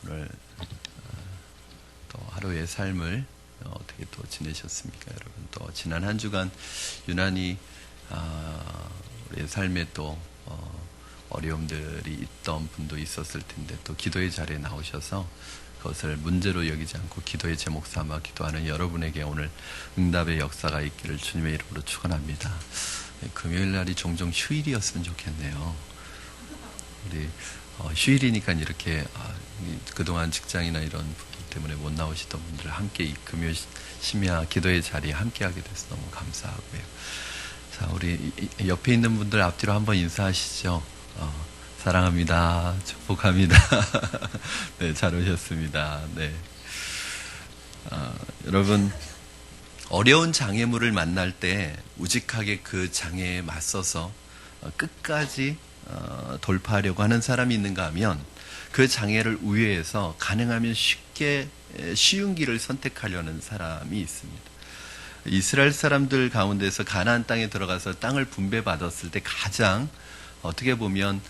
오늘 또 하루의 삶을 어떻게 또 지내셨습니까, 여러분? 또 지난 한 주간 유난히 우리의 삶에 또 어려움들이 있던 분도 있었을 텐데 또 기도의 자리에 나오셔서 그것을 문제로 여기지 않고 기도의 제목 삼아 기도하는 여러분에게 오늘 응답의 역사가 있기를 주님의 이름으로 축원합니다. 금요일 날이 종종 휴일이었으면 좋겠네요. 우리 휴일이니까 이렇게 그동안 직장이나 이런 부분 때문에 못 나오시던 분들 함께 이 금요 심야 기도의 자리에 함께 하게 돼서 너무 감사하고요. 자, 우리 옆에 있는 분들 앞뒤로 한번 인사하시죠. 사랑합니다. 축복합니다. 네, 잘 오셨습니다. 네. 여러분, 어려운 장애물을 만날 때 우직하게 그 장애에 맞서서 끝까지 돌파하려고 하는 사람이 있는가 하면 그 장애를 우회해서 가능하면 쉽게 쉬운 길을 선택하려는 사람이 있습니다. 이스라엘 사람들 가운데서 가나안 땅에 들어가서 땅을 분배받았을 때 가장 어떻게 보면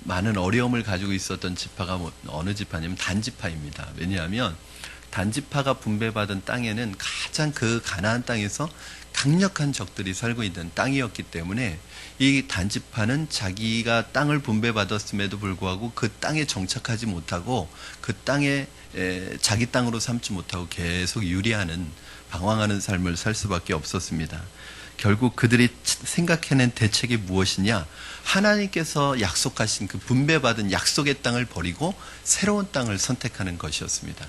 많은 어려움을 가지고 있었던 지파가 어느 지파냐면 단지파입니다. 왜냐하면 단지파가 분배받은 땅에는 가장 그 가나안 땅에서 강력한 적들이 살고 있는 땅이었기 때문에 이 단지파는 자기가 땅을 분배받았음에도 불구하고 그 땅에 정착하지 못하고 그 땅에 자기 땅으로 삼지 못하고 계속 유리하는 방황하는 삶을 살 수밖에 없었습니다. 결국 그들이 생각해낸 대책이 무엇이냐? 하나님께서 약속하신 그 분배받은 약속의 땅을 버리고 새로운 땅을 선택하는 것이었습니다.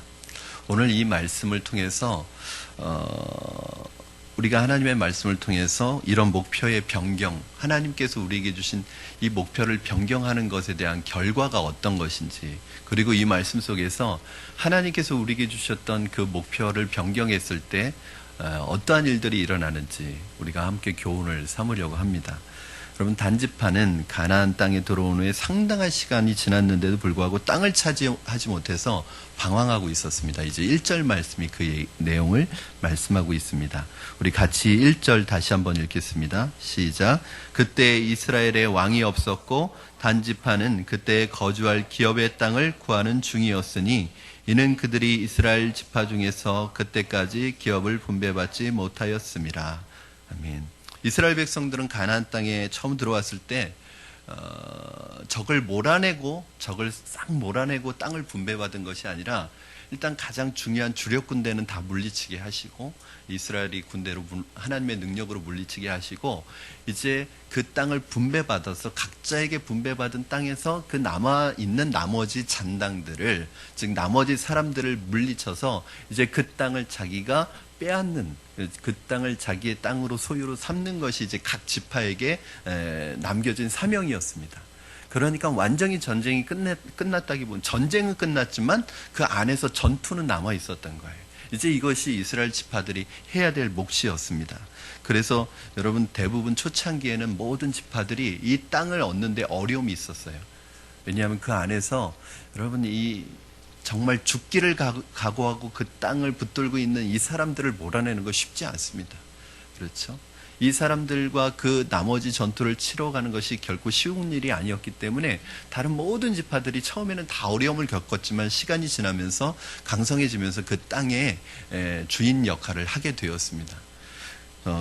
오늘 이 말씀을 통해서 우리가 하나님의 말씀을 통해서 이런 목표의 변경, 하나님께서 우리에게 주신 이 목표를 변경하는 것에 대한 결과가 어떤 것인지, 그리고 이 말씀 속에서 하나님께서 우리에게 주셨던 그 목표를 변경했을 때 어떠한 일들이 일어나는지 우리가 함께 교훈을 삼으려고 합니다. 여러분, 단지파는 가나안 땅에 들어온 후에 상당한 시간이 지났는데도 불구하고 땅을 차지하지 못해서 방황하고 있었습니다. 이제 1절 말씀이 그 내용을 말씀하고 있습니다. 우리 같이 1절 다시 한번 읽겠습니다. 시작. 그때 이스라엘에 왕이 없었고 단지파는 그때 거주할 기업의 땅을 구하는 중이었으니 이는 그들이 이스라엘 지파 중에서 그때까지 기업을 분배받지 못하였음이라. 아멘. 이스라엘 백성들은 가나안 땅에 처음 들어왔을 때 적을 싹 몰아내고 땅을 분배받은 것이 아니라 일단 가장 중요한 주력 군대는 다 물리치게 하시고 이스라엘이 군대로 하나님의 능력으로 물리치게 하시고 이제 그 땅을 분배받아서 각자에게 분배받은 땅에서 그 남아있는 나머지 잔당들을, 즉 나머지 사람들을 물리쳐서 이제 그 땅을 자기가 빼앗는, 그 땅을 자기의 땅으로 소유로 삼는 것이 이제 각 지파에게 남겨진 사명이었습니다. 그러니까 완전히 전쟁이 끝났다기보다는 전쟁은 끝났지만 그 안에서 전투는 남아 있었던 거예요. 이제 이것이 이스라엘 지파들이 해야 될 몫이었습니다. 그래서 여러분, 대부분 초창기에는 모든 지파들이 이 땅을 얻는데 어려움이 있었어요. 왜냐하면 그 안에서 여러분, 이 정말 죽기를 각오하고 그 땅을 붙들고 있는 이 사람들을 몰아내는 거 쉽지 않습니다. 그렇죠? 이 사람들과 그 나머지 전투를 치러가는 것이 결코 쉬운 일이 아니었기 때문에 다른 모든 지파들이 처음에는 다 어려움을 겪었지만 시간이 지나면서 강성해지면서 그 땅의 주인 역할을 하게 되었습니다.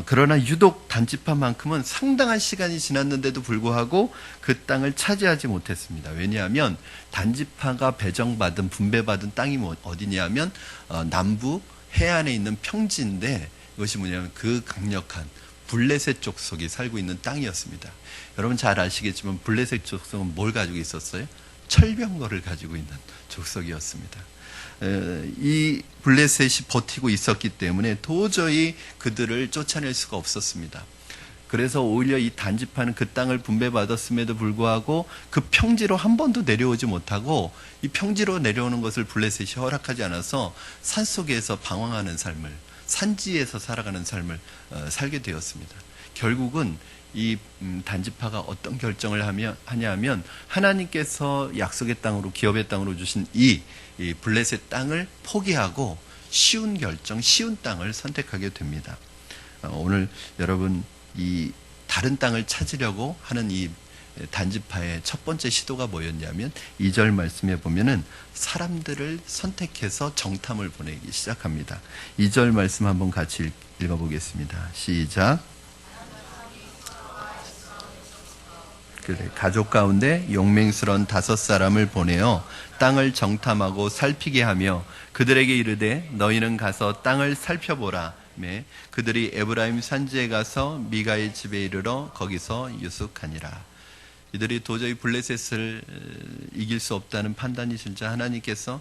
그러나 유독 단지파만큼은 상당한 시간이 지났는데도 불구하고 그 땅을 차지하지 못했습니다. 왜냐하면 단지파가 배정받은, 분배받은 땅이 어디냐면 남부 해안에 있는 평지인데 이것이 뭐냐면 그 강력한 블레셋 족속이 살고 있는 땅이었습니다. 여러분 잘 아시겠지만 블레셋 족속은 뭘 가지고 있었어요? 철병거를 가지고 있는 족속이었습니다. 이 블레셋이 버티고 있었기 때문에 도저히 그들을 쫓아낼 수가 없었습니다. 그래서 오히려 이 단지파는 그 땅을 분배받았음에도 불구하고 그 평지로 한 번도 내려오지 못하고 이 평지로 내려오는 것을 블레셋이 허락하지 않아서 산속에서 방황하는 삶을, 산지에서 살아가는 삶을 살게 되었습니다. 결국은 이 단지파가 어떤 결정을 하냐면 하나님께서 약속의 땅으로, 기업의 땅으로 주신 이 블레셋 땅을 포기하고 쉬운 결정, 쉬운 땅을 선택하게 됩니다. 오늘 여러분, 이 다른 땅을 찾으려고 하는 이 단지파의 첫 번째 시도가 뭐였냐면 2절 말씀에 보면은 사람들을 선택해서 정탐을 보내기 시작합니다. 2절 말씀 한번 같이 읽어보겠습니다. 시작. 그래, 가족 가운데 용맹스러운 5사람을 보내어 땅을 정탐하고 살피게 하며 그들에게 이르되 너희는 가서 땅을 살펴보라. 그들이 에브라임 산지에 가서 미가의 집에 이르러 거기서 유숙하니라. 이들이 도저히 블레셋을 이길 수 없다는 판단이 진짜 하나님께서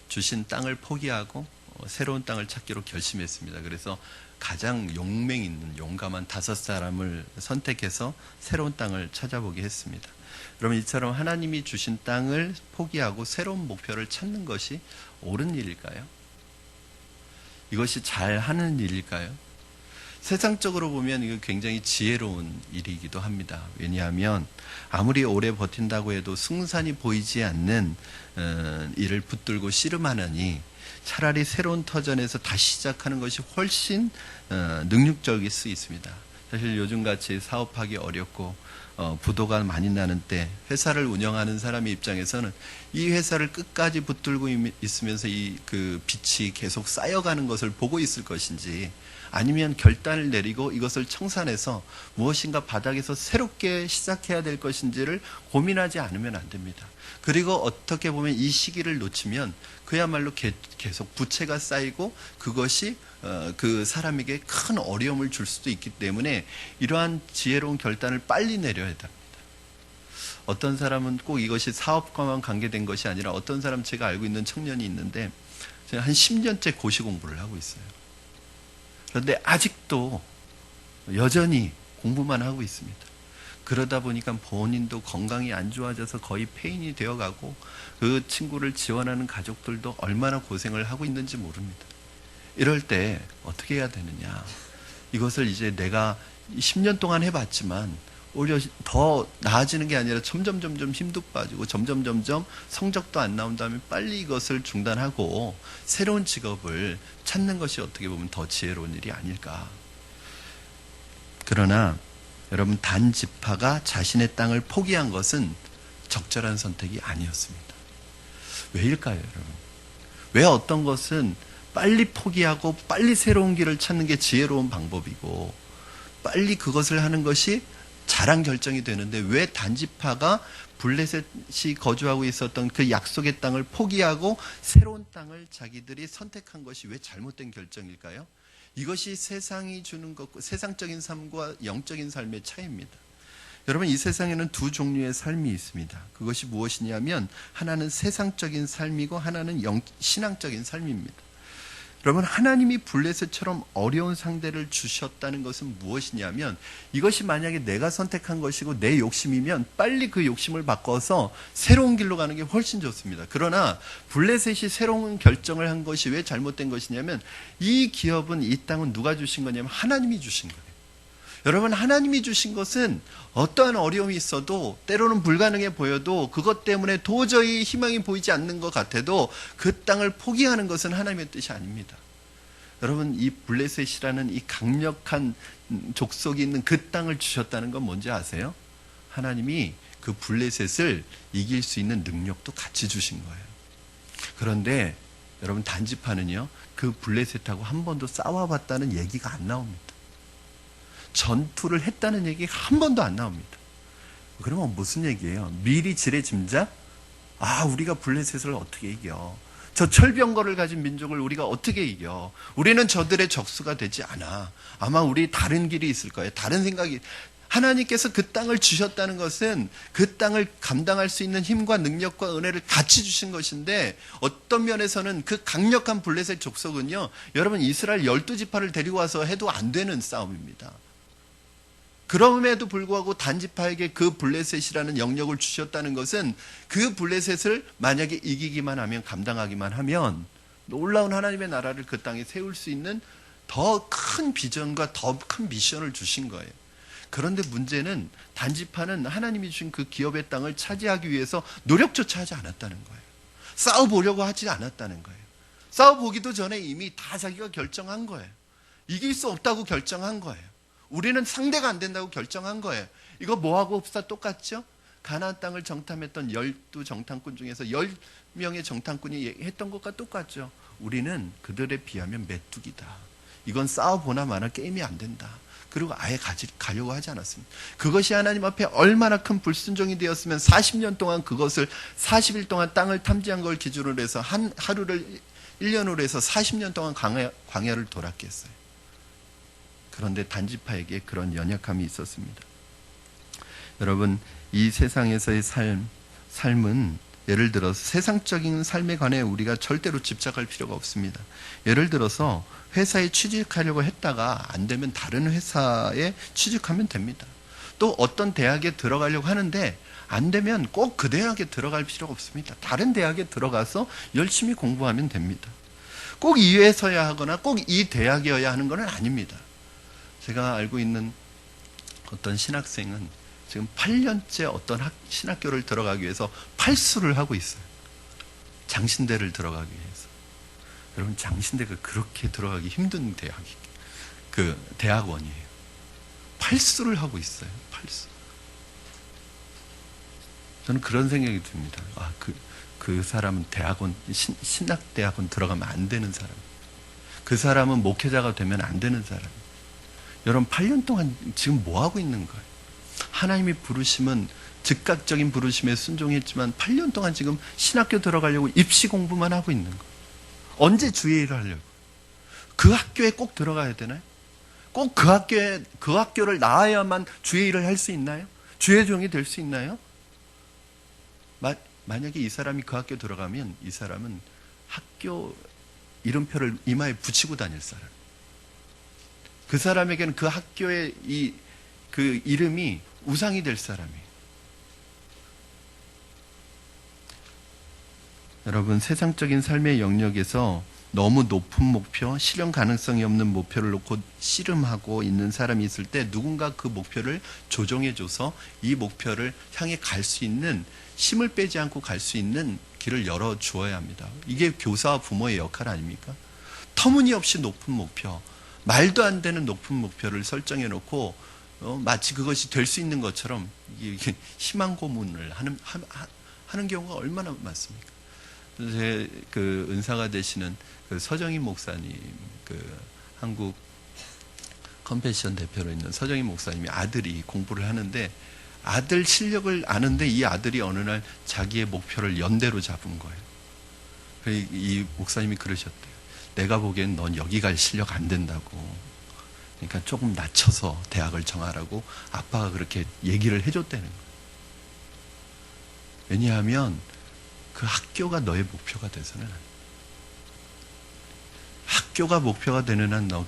주신 땅을 포기하고 새로운 땅을 찾기로 결심했습니다. 그래서 가장 용맹 있는 용감한 5사람을 선택해서 새로운 땅을 찾아보게 했습니다. 여러분, 이처럼 하나님이 주신 땅을 포기하고 새로운 목표를 찾는 것이 옳은 일일까요? 이것이 잘하는 일일까요? 세상적으로 보면 이거 굉장히 지혜로운 일이기도 합니다. 왜냐하면 아무리 오래 버틴다고 해도 승산이 보이지 않는 일을 붙들고 씨름하느니 차라리 새로운 터전에서 다시 시작하는 것이 훨씬 능력적일 수 있습니다. 사실 요즘같이 사업하기 어렵고 부도가 많이 나는 때 회사를 운영하는 사람의 입장에서는 이 회사를 끝까지 붙들고 있으면서 그 빚이 계속 쌓여가는 것을 보고 있을 것인지, 아니면 결단을 내리고 이것을 청산해서 무엇인가 바닥에서 새롭게 시작해야 될 것인지를 고민하지 않으면 안 됩니다. 그리고 어떻게 보면 이 시기를 놓치면 그야말로 계속 부채가 쌓이고 그것이 그 사람에게 큰 어려움을 줄 수도 있기 때문에 이러한 지혜로운 결단을 빨리 내려야 됩니다. 어떤 사람은 꼭 이것이 사업과만 관계된 것이 아니라, 어떤 사람, 제가 알고 있는 청년이 있는데 한 10년째 고시 공부를 하고 있어요. 그런데 아직도 여전히 공부만 하고 있습니다. 그러다 보니까 본인도 건강이 안 좋아져서 거의 폐인이 되어가고 그 친구를 지원하는 가족들도 얼마나 고생을 하고 있는지 모릅니다. 이럴 때 어떻게 해야 되느냐. 이것을 이제 내가 10년 동안 해봤지만 오히려 더 나아지는 게 아니라 점점 힘도 빠지고 점점 성적도 안 나온다면 빨리 이것을 중단하고 새로운 직업을 찾는 것이 어떻게 보면 더 지혜로운 일이 아닐까. 그러나 여러분, 단지파가 자신의 땅을 포기한 것은 적절한 선택이 아니었습니다. 왜일까요, 여러분? 왜 어떤 것은 빨리 포기하고 빨리 새로운 길을 찾는 게 지혜로운 방법이고 빨리 그것을 하는 것이 잘한 결정이 되는데, 왜 단지파가 블레셋이 거주하고 있었던 그 약속의 땅을 포기하고 새로운 땅을 자기들이 선택한 것이 왜 잘못된 결정일까요? 이것이 세상이 주는 것과 세상적인 삶과 영적인 삶의 차이입니다. 여러분, 이 세상에는 두 종류의 삶이 있습니다. 그것이 무엇이냐면 하나는 세상적인 삶이고 하나는 신앙적인 삶입니다. 여러분, 하나님이 블레셋처럼 어려운 상대를 주셨다는 것은 무엇이냐면, 이것이 만약에 내가 선택한 것이고 내 욕심이면 빨리 그 욕심을 바꿔서 새로운 길로 가는 게 훨씬 좋습니다. 그러나 블레셋이 새로운 결정을 한 것이 왜 잘못된 것이냐면, 이 기업은, 이 땅은 누가 주신 거냐면 하나님이 주신 거예요. 여러분, 하나님이 주신 것은 어떠한 어려움이 있어도, 때로는 불가능해 보여도, 그것 때문에 도저히 희망이 보이지 않는 것 같아도 그 땅을 포기하는 것은 하나님의 뜻이 아닙니다. 여러분, 이 블레셋이라는 이 강력한 족속이 있는 그 땅을 주셨다는 건 뭔지 아세요? 하나님이 그 블레셋을 이길 수 있는 능력도 같이 주신 거예요. 그런데 여러분, 단지파는요, 그 블레셋하고 한 번도 싸워봤다는 얘기가 안 나옵니다. 전투를 했다는 얘기가 한 번도 안 나옵니다. 그러면 무슨 얘기예요? 미리 지레짐작? 우리가 블레셋을 어떻게 이겨? 저 철병거를 가진 민족을 우리가 어떻게 이겨? 우리는 저들의 적수가 되지 않아. 아마 우리 다른 길이 있을 거예요. 다른 생각이. 하나님께서 그 땅을 주셨다는 것은 그 땅을 감당할 수 있는 힘과 능력과 은혜를 같이 주신 것인데, 어떤 면에서는 그 강력한 블레셋 족속은요, 여러분, 이스라엘 12지파를 데리고 와서 해도 안 되는 싸움입니다. 그럼에도 불구하고 단지파에게 그 블레셋이라는 영역을 주셨다는 것은, 그 블레셋을 만약에 이기기만 하면, 감당하기만 하면 놀라운 하나님의 나라를 그 땅에 세울 수 있는 더 큰 비전과 더 큰 미션을 주신 거예요. 그런데 문제는 단지파는 하나님이 주신 그 기업의 땅을 차지하기 위해서 노력조차 하지 않았다는 거예요. 싸워보려고 하지 않았다는 거예요. 싸워보기도 전에 이미 다 자기가 결정한 거예요. 이길 수 없다고 결정한 거예요. 우리는 상대가 안 된다고 결정한 거예요. 이거 뭐하고 없어 똑같죠? 가나안 땅을 정탐했던 12 정탐꾼 중에서 10명의 정탐꾼이 했던 것과 똑같죠. 우리는 그들에 비하면 메뚜기다. 이건 싸워보나 마나 게임이 안 된다. 그리고 아예 가려고 하지 않았습니다. 그것이 하나님 앞에 얼마나 큰 불순종이 되었으면 40년 동안 그것을 40일 동안 땅을 탐지한 걸 기준으로 해서 하루를 1년으로 해서 40년 동안 광야를 돌았겠어요. 그런데 단지파에게 그런 연약함이 있었습니다. 여러분, 이 세상에서의 삶은 예를 들어서 세상적인 삶에 관해 우리가 절대로 집착할 필요가 없습니다. 예를 들어서 회사에 취직하려고 했다가 안 되면 다른 회사에 취직하면 됩니다. 또 어떤 대학에 들어가려고 하는데 안 되면 꼭 그 대학에 들어갈 필요가 없습니다. 다른 대학에 들어가서 열심히 공부하면 됩니다. 꼭 이 회사여야 하거나 꼭 이 대학이어야 하는 건 아닙니다. 제가 알고 있는 어떤 신학생은 지금 8년째 어떤 신학교를 들어가기 위해서 팔수를 하고 있어요. 장신대를 들어가기 위해서. 여러분, 장신대가 그렇게 들어가기 힘든 대학원이에요. 팔수를 하고 있어요. 팔수. 저는 그런 생각이 듭니다. 그 사람은 신학대학원 들어가면 안 되는 사람. 그 사람은 목회자가 되면 안 되는 사람. 여러분, 8년 동안 지금 뭐 하고 있는 거예요? 하나님의 부르심은 즉각적인 부르심에 순종했지만 8년 동안 지금 신학교 들어가려고 입시 공부만 하고 있는 거예요. 언제 주의 일을 하려고? 그 학교에 꼭 들어가야 되나요? 꼭 그 학교를 나와야만 주의 일을 할 수 있나요? 주의 종이 될 수 있나요? 만약에 이 사람이 그 학교 들어가면 이 사람은 학교 이름표를 이마에 붙이고 다닐 사람. 그 사람에게는 그 학교의 그 이름이 우상이 될 사람이에요. 여러분, 세상적인 삶의 영역에서 너무 높은 목표, 실현 가능성이 없는 목표를 놓고 씨름하고 있는 사람이 있을 때 누군가 그 목표를 조정해줘서 이 목표를 향해 갈 수 있는, 힘을 빼지 않고 갈 수 있는 길을 열어주어야 합니다. 이게 교사와 부모의 역할 아닙니까? 터무니없이 높은 목표, 말도 안 되는 높은 목표를 설정해놓고 마치 그것이 될 수 있는 것처럼 이게 희망 고문을 하는 경우가 얼마나 많습니까? 제 그 은사가 되시는 그 서정희 목사님, 그 한국 컴패션 대표로 있는 서정희 목사님이 아들이 공부를 하는데 아들 실력을 아는데 이 아들이 어느 날 자기의 목표를 연대로 잡은 거예요. 이 목사님이 그러셨대요. 내가 보기엔 넌 여기 갈 실력 안 된다고. 그러니까 조금 낮춰서 대학을 정하라고 아빠가 그렇게 얘기를 해줬다는 거예요. 왜냐하면 그 학교가 너의 목표가 돼서는 안 돼. 학교가 목표가 되는 한 너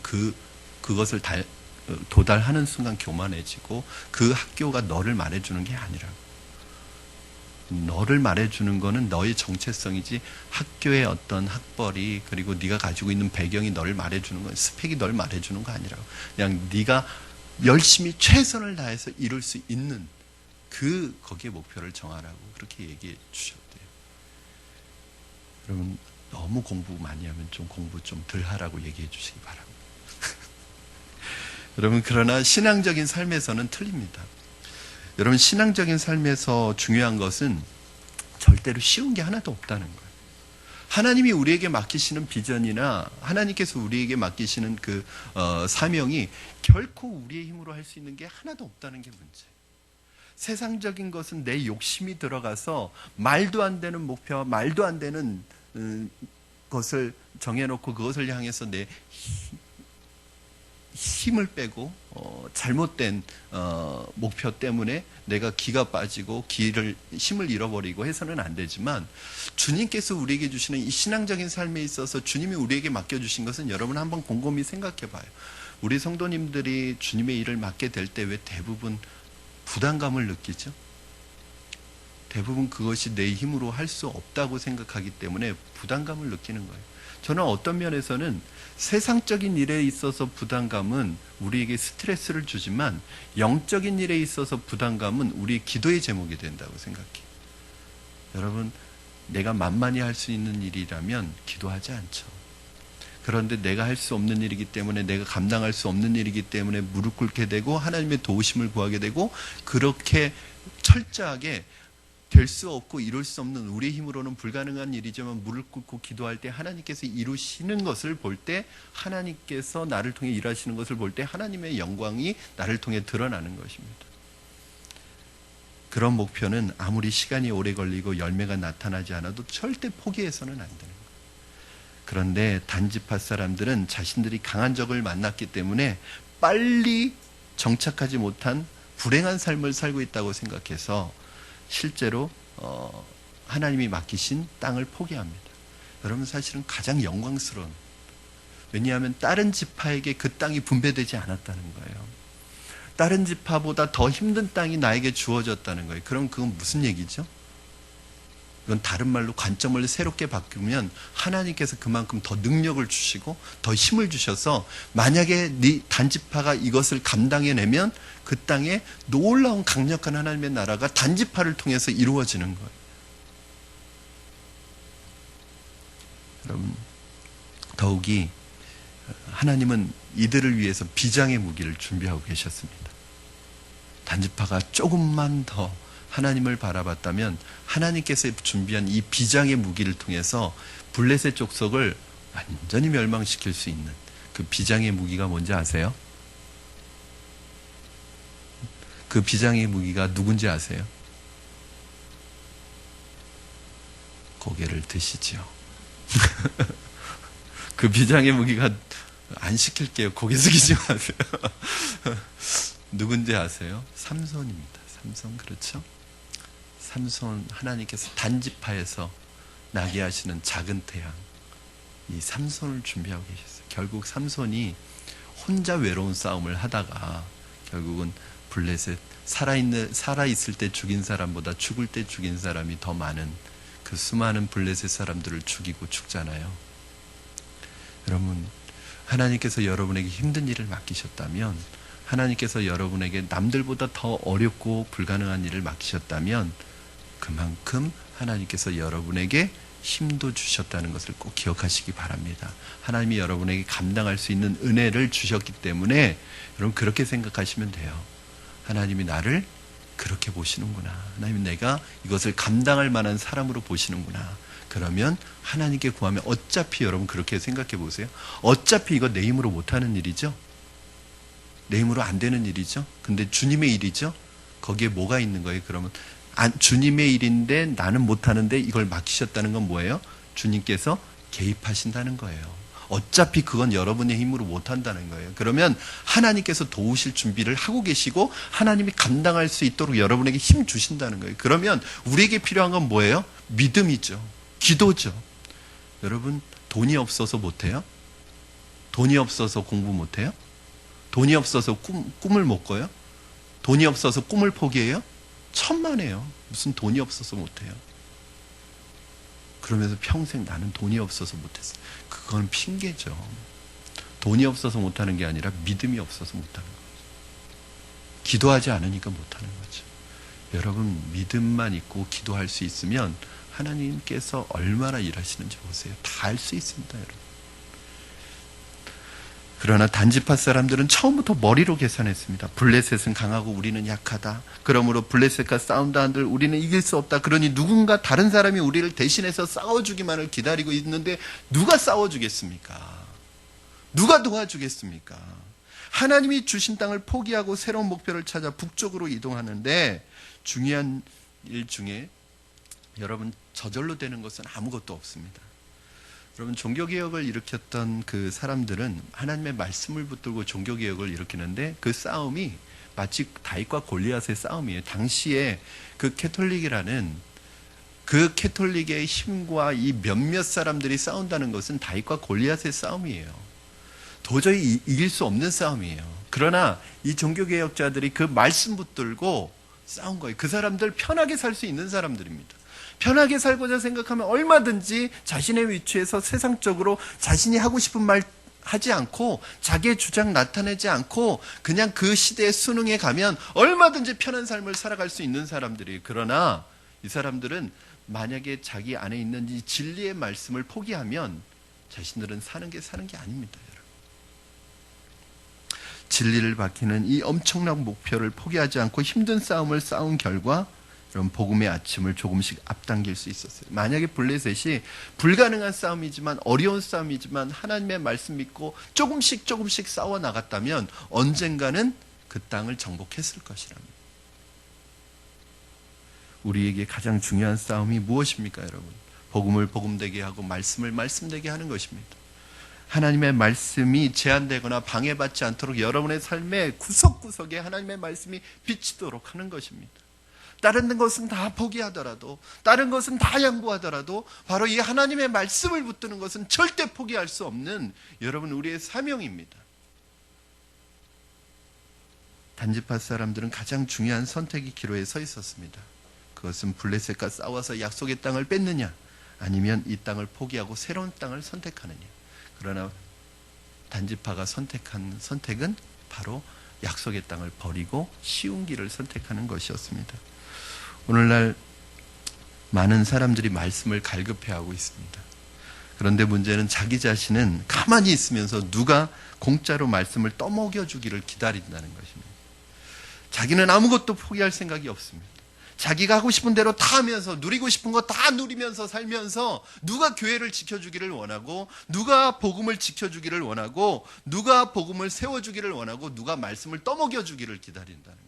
그것을 도달하는 순간 교만해지고 그 학교가 너를 말해주는 게 아니라고. 너를 말해주는 거는 너의 정체성이지 학교의 어떤 학벌이 그리고 네가 가지고 있는 배경이 너를 말해주는 거, 스펙이 너를 말해주는 거 아니라고. 그냥 네가 열심히 최선을 다해서 이룰 수 있는 거기에 목표를 정하라고 그렇게 얘기해 주셨대요. 여러분, 너무 공부 많이 하면 좀 공부 좀 덜 하라고 얘기해 주시기 바랍니다. 여러분, 그러나 신앙적인 삶에서는 틀립니다. 여러분, 신앙적인 삶에서 중요한 것은 절대로 쉬운 게 하나도 없다는 거예요. 하나님이 우리에게 맡기시는 비전이나 하나님께서 우리에게 맡기시는 사명이 결코 우리의 힘으로 할 수 있는 게 하나도 없다는 게 문제예요. 세상적인 것은 내 욕심이 들어가서 말도 안 되는 목표와 말도 안 되는 것을 정해놓고 그것을 향해서 내 힘을 빼고 잘못된 목표 때문에 내가 기가 빠지고 힘을 잃어버리고 해서는 안 되지만 주님께서 우리에게 주시는 이 신앙적인 삶에 있어서 주님이 우리에게 맡겨주신 것은 여러분 한번 곰곰이 생각해 봐요. 우리 성도님들이 주님의 일을 맡게 될 때 왜 대부분 부담감을 느끼죠? 대부분 그것이 내 힘으로 할 수 없다고 생각하기 때문에 부담감을 느끼는 거예요. 저는 어떤 면에서는 세상적인 일에 있어서 부담감은 우리에게 스트레스를 주지만 영적인 일에 있어서 부담감은 우리 기도의 제목이 된다고 생각해요. 여러분, 내가 만만히 할 수 있는 일이라면 기도하지 않죠. 그런데 내가 할 수 없는 일이기 때문에, 내가 감당할 수 없는 일이기 때문에 무릎 꿇게 되고 하나님의 도우심을 구하게 되고, 그렇게 철저하게 될 수 없고 이룰 수 없는, 우리의 힘으로는 불가능한 일이지만 무릎 꿇고 기도할 때 하나님께서 이루시는 것을 볼 때, 하나님께서 나를 통해 일하시는 것을 볼 때 하나님의 영광이 나를 통해 드러나는 것입니다. 그런 목표는 아무리 시간이 오래 걸리고 열매가 나타나지 않아도 절대 포기해서는 안 되는 거예요. 그런데 단지파 사람들은 자신들이 강한 적을 만났기 때문에 빨리 정착하지 못한 불행한 삶을 살고 있다고 생각해서 실제로 하나님이 맡기신 땅을 포기합니다. 여러분, 사실은 가장 영광스러운, 왜냐하면 다른 지파에게 그 땅이 분배되지 않았다는 거예요. 다른 지파보다 더 힘든 땅이 나에게 주어졌다는 거예요. 그럼 그건 무슨 얘기죠? 이건 다른 말로 관점을 새롭게 바꾸면 하나님께서 그만큼 더 능력을 주시고 더 힘을 주셔서, 만약에 네 단지파가 이것을 감당해내면 그 땅에 놀라운 강력한 하나님의 나라가 단지파를 통해서 이루어지는 거예요. 여러분, 더욱이 하나님은 이들을 위해서 비장의 무기를 준비하고 계셨습니다. 단지파가 조금만 더 하나님을 바라봤다면 하나님께서 준비한 이 비장의 무기를 통해서 블레셋 족속을 완전히 멸망시킬 수 있는 그 비장의 무기가 뭔지 아세요? 그 비장의 무기가 누군지 아세요? 고개를 드시지요. 그 비장의 무기가, 안 시킬게요. 고개 숙이지 마세요. 누군지 아세요? 삼손입니다. 삼손, 그렇죠? 삼손, 하나님께서 단지파에서 나게 하시는 작은 태양, 이 삼손을 준비하고 계셨어요. 결국 삼손이 혼자 외로운 싸움을 하다가 결국은 블레셋, 살아있을 때 죽인 사람보다 죽을 때 죽인 사람이 더 많은 그 수많은 블레셋 사람들을 죽이고 죽잖아요. 여러분, 하나님께서 여러분에게 힘든 일을 맡기셨다면, 하나님께서 여러분에게 남들보다 더 어렵고 불가능한 일을 맡기셨다면 그만큼 하나님께서 여러분에게 힘도 주셨다는 것을 꼭 기억하시기 바랍니다. 하나님이 여러분에게 감당할 수 있는 은혜를 주셨기 때문에 여러분, 그렇게 생각하시면 돼요. 하나님이 나를 그렇게 보시는구나. 하나님이 내가 이것을 감당할 만한 사람으로 보시는구나. 그러면 하나님께 구하면, 어차피 여러분 그렇게 생각해 보세요. 어차피 이거 내 힘으로 못하는 일이죠. 내 힘으로 안 되는 일이죠. 근데 주님의 일이죠. 거기에 뭐가 있는 거예요? 그러면 주님의 일인데 나는 못하는데 이걸 맡기셨다는 건 뭐예요? 주님께서 개입하신다는 거예요. 어차피 그건 여러분의 힘으로 못한다는 거예요. 그러면 하나님께서 도우실 준비를 하고 계시고 하나님이 감당할 수 있도록 여러분에게 힘 주신다는 거예요. 그러면 우리에게 필요한 건 뭐예요? 믿음이죠. 기도죠. 여러분, 돈이 없어서 못해요? 돈이 없어서 공부 못해요? 돈이 없어서 꿈을 못 꿔요? 돈이 없어서 꿈을 포기해요? 천만에요. 무슨 돈이 없어서 못해요? 그러면서 평생 나는 돈이 없어서 못했어. 그건 핑계죠. 돈이 없어서 못하는 게 아니라 믿음이 없어서 못하는 거죠. 기도하지 않으니까 못하는 거죠. 여러분, 믿음만 있고 기도할 수 있으면 하나님께서 얼마나 일하시는지 보세요. 다 알 수 있습니다, 여러분. 그러나 단지파 사람들은 처음부터 머리로 계산했습니다. 블레셋은 강하고 우리는 약하다. 그러므로 블레셋과 싸운다 한들 우리는 이길 수 없다. 그러니 누군가 다른 사람이 우리를 대신해서 싸워주기만을 기다리고 있는데 누가 싸워주겠습니까? 누가 도와주겠습니까? 하나님이 주신 땅을 포기하고 새로운 목표를 찾아 북쪽으로 이동하는데, 중요한 일 중에 여러분, 저절로 되는 것은 아무것도 없습니다. 여러분, 종교개혁을 일으켰던 그 사람들은 하나님의 말씀을 붙들고 종교개혁을 일으키는데, 그 싸움이 마치 다윗과 골리앗의 싸움이에요. 당시에 그 캐톨릭이라는 그 캐톨릭의 힘과 이 몇몇 사람들이 싸운다는 것은 다윗과 골리앗의 싸움이에요. 도저히 이길 수 없는 싸움이에요. 그러나 이 종교개혁자들이 그 말씀 붙들고 싸운 거예요. 그 사람들 편하게 살 수 있는 사람들입니다. 편하게 살고자 생각하면 얼마든지 자신의 위치에서 세상적으로 자신이 하고 싶은 말 하지 않고 자기의 주장 나타내지 않고 그냥 그 시대에 순응해 가면 얼마든지 편한 삶을 살아갈 수 있는 사람들이에요. 그러나 이 사람들은 만약에 자기 안에 있는 이 진리의 말씀을 포기하면 자신들은 사는 게 아닙니다, 여러분. 진리를 밝히는 이 엄청난 목표를 포기하지 않고 힘든 싸움을 싸운 결과 여러분 복음의 아침을 조금씩 앞당길 수 있었어요. 만약에 블레셋이 불가능한 싸움이지만 어려운 싸움이지만 하나님의 말씀 믿고 조금씩 싸워 나갔다면 언젠가는 그 땅을 정복했을 것이랍니다. 우리에게 가장 중요한 싸움이 무엇입니까, 여러분? 복음을 복음되게 하고 말씀을 말씀되게 하는 것입니다. 하나님의 말씀이 제한되거나 방해받지 않도록 여러분의 삶의 구석구석에 하나님의 말씀이 비치도록 하는 것입니다. 다른 것은 다 포기하더라도, 다른 것은 다 양보하더라도 바로 이 하나님의 말씀을 붙드는 것은 절대 포기할 수 없는 여러분 우리의 사명입니다. 단지파 사람들은 가장 중요한 선택의 기로에 서 있었습니다. 그것은 블레셋과 싸워서 약속의 땅을 뺏느냐, 아니면 이 땅을 포기하고 새로운 땅을 선택하느냐. 그러나 단지파가 선택한 선택은 바로 약속의 땅을 버리고 쉬운 길을 선택하는 것이었습니다. 오늘날 많은 사람들이 말씀을 갈급해하고 있습니다. 그런데 문제는 자기 자신은 가만히 있으면서 누가 공짜로 말씀을 떠먹여주기를 기다린다는 것입니다. 자기는 아무것도 포기할 생각이 없습니다. 자기가 하고 싶은 대로 다 하면서 누리고 싶은 거 다 누리면서 살면서 누가 교회를 지켜주기를 원하고 누가 복음을 지켜주기를 원하고 누가 복음을 세워주기를 원하고 누가 말씀을 떠먹여주기를 기다린다는 거예요.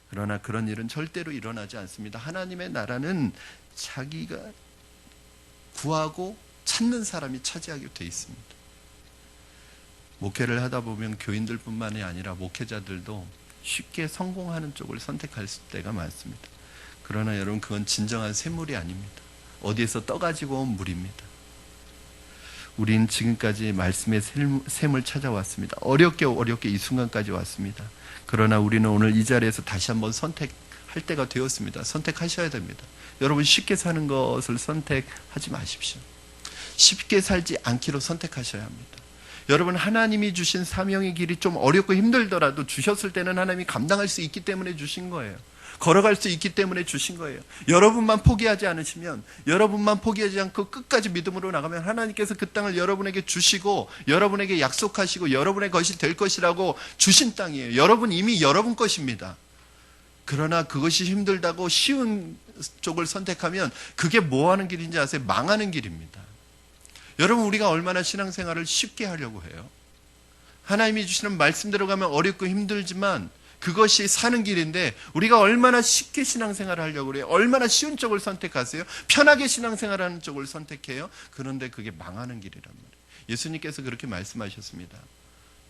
그러나 그런 일은 절대로 일어나지 않습니다. 하나님의 나라는 자기가 구하고 찾는 사람이 차지하게 돼 있습니다. 목회를 하다 보면 교인들뿐만이 아니라 목회자들도 쉽게 성공하는 쪽을 선택할 때가 많습니다. 그러나 여러분, 그건 진정한 샘물이 아닙니다. 어디에서 떠가지고 온 물입니다. 우린 지금까지 말씀의 샘을 찾아왔습니다. 어렵게 이 순간까지 왔습니다. 그러나 우리는 오늘 이 자리에서 다시 한번 선택할 때가 되었습니다. 선택하셔야 됩니다. 여러분, 쉽게 사는 것을 선택하지 마십시오. 쉽게 살지 않기로 선택하셔야 합니다. 여러분, 하나님이 주신 사명의 길이 좀 어렵고 힘들더라도 주셨을 때는 하나님이 감당할 수 있기 때문에 주신 거예요. 걸어갈 수 있기 때문에 주신 거예요. 여러분만 포기하지 않으시면, 여러분만 포기하지 않고 끝까지 믿음으로 나가면 하나님께서 그 땅을 여러분에게 주시고 여러분에게 약속하시고 여러분의 것이 될 것이라고 주신 땅이에요. 여러분, 이미 여러분 것입니다. 그러나 그것이 힘들다고 쉬운 쪽을 선택하면 그게 뭐 하는 길인지 아세요? 망하는 길입니다. 여러분, 우리가 얼마나 신앙생활을 쉽게 하려고 해요? 하나님이 주시는 말씀대로 가면 어렵고 힘들지만 그것이 사는 길인데 우리가 얼마나 쉽게 신앙생활을 하려고 그래요? 얼마나 쉬운 쪽을 선택하세요? 편하게 신앙생활하는 쪽을 선택해요? 그런데 그게 망하는 길이란 말이에요. 예수님께서 그렇게 말씀하셨습니다.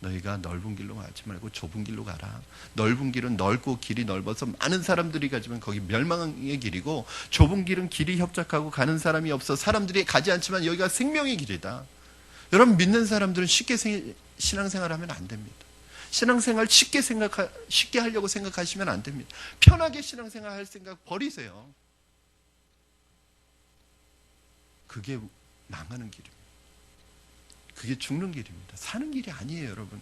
너희가 넓은 길로 가지 말고 좁은 길로 가라. 넓은 길은 넓고 길이 넓어서 많은 사람들이 가지만 거기 멸망의 길이고, 좁은 길은 길이 협착하고 가는 사람이 없어 사람들이 가지 않지만 여기가 생명의 길이다. 여러분, 믿는 사람들은 쉽게 신앙생활하면 안 됩니다. 신앙생활 쉽게 하려고 생각하시면 안 됩니다. 편하게 신앙생활 할 생각 버리세요. 그게 망하는 길입니다. 그게 죽는 길입니다. 사는 길이 아니에요, 여러분.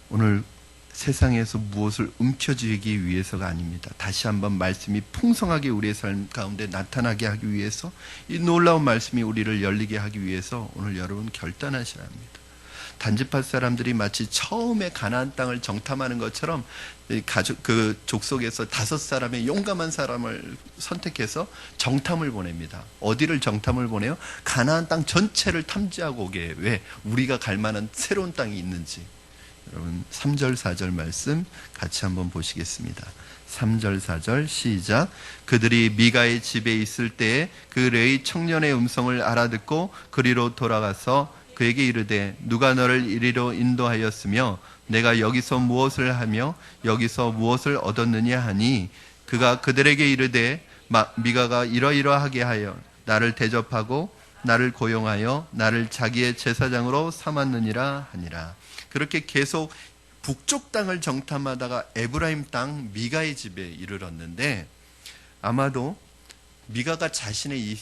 오늘 세상에서 무엇을 움켜쥐기 위해서가 아닙니다. 다시 한번 말씀이 풍성하게 우리의 삶 가운데 나타나게 하기 위해서, 이 놀라운 말씀이 우리를 열리게 하기 위해서 오늘 여러분 결단하셔야 합니다. 단지파 사람들이 마치 처음에 가나안 땅을 정탐하는 것처럼 그 족속에서 5사람의 용감한 사람을 선택해서 정탐을 보냅니다. 어디를 정탐을 보내요? 가나안 땅 전체를 탐지하고 오게. 왜? 우리가 갈 만한 새로운 땅이 있는지. 여러분, 3절 4절 말씀 같이 한번 보시겠습니다. 3절 4절 시작. 그들이 미가의 집에 있을 때에 그 레위 청년의 음성을 알아듣고 그리로 돌아가서 그에게 이르되 누가 너를 이리로 인도하였으며 내가 여기서 무엇을 하며 여기서 무엇을 얻었느냐 하니, 그가 그들에게 이르되 미가가 이러이러하게 하여 나를 대접하고 나를 고용하여 나를 자기의 제사장으로 삼았느니라 하니라. 그렇게 계속 북쪽 땅을 정탐하다가 에브라임 땅 미가의 집에 이르렀는데, 아마도 미가가 자신의 이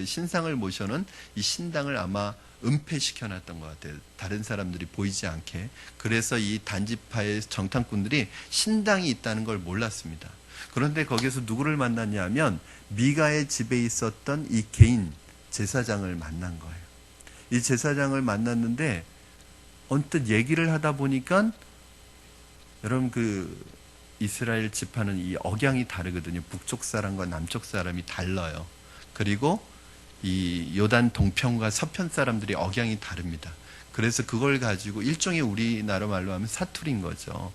신상을 모셔놓은 이 신당을 아마 은폐시켜놨던 것 같아요. 다른 사람들이 보이지 않게. 그래서 이 단지파의 정탐꾼들이 신당이 있다는 걸 몰랐습니다. 그런데 거기서 누구를 만났냐면 미가의 집에 있었던 이 개인 제사장을 만난 거예요. 이 제사장을 만났는데 언뜻 얘기를 하다 보니까 여러분 이스라엘 지파는 이 억양이 다르거든요. 북쪽 사람과 남쪽 사람이 달라요. 그리고 이 요단 동편과 서편 사람들이 억양이 다릅니다. 그래서 그걸 가지고 일종의 우리나라 말로 하면 사투리인 거죠.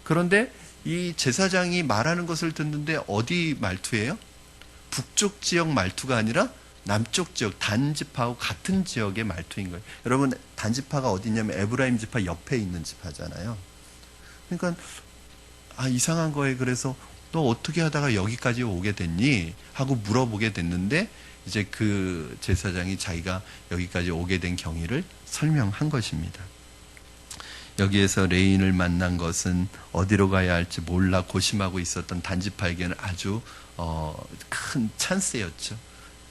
그런데 이 제사장이 말하는 것을 듣는데 어디 말투예요? 북쪽 지역 말투가 아니라 남쪽 지역 단지파하고 같은 지역의 말투인 거예요. 여러분 단지파가 어디냐면 에브라임 지파 옆에 있는 지파잖아요. 그러니까 이상한 거예요. 그래서 너 어떻게 하다가 여기까지 오게 됐니? 하고 물어보게 됐는데 이제 그 제사장이 자기가 여기까지 오게 된 경위를 설명한 것입니다. 여기에서 레인을 만난 것은 어디로 가야 할지 몰라 고심하고 있었던 단지파에게는 아주 큰 찬스였죠.